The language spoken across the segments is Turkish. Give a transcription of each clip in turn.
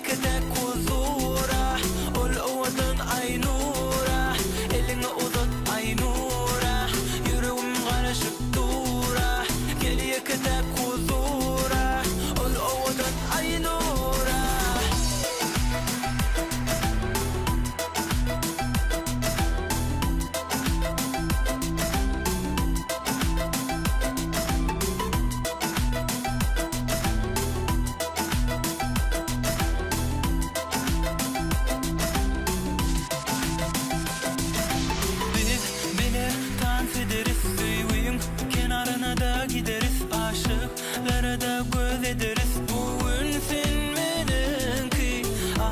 ketek huzura, ol ovadan aynura. Elini uzat aynura, yüreğim karışıp dura. Geriye ketek huzura, ol ovadan aynura. Kenarına da gideriz, aşıklara da göz ederiz. Bugün sen menenki,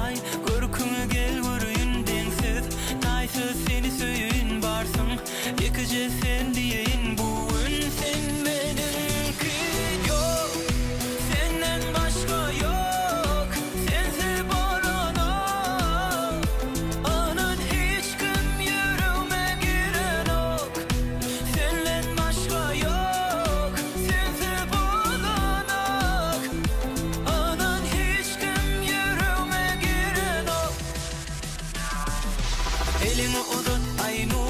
ay görküne gel görüyün densiz. Taysız seni söyün barsın, yıkıcı sen diyeyin. Bugün sen menenki, yok senden başka yok. Sensiz barana, anan hiç kim yüreğime giren ok. Senden başka yok, sensiz bağlanak. Anan hiç kim yüreğime giren ok. Elini uzat aynur.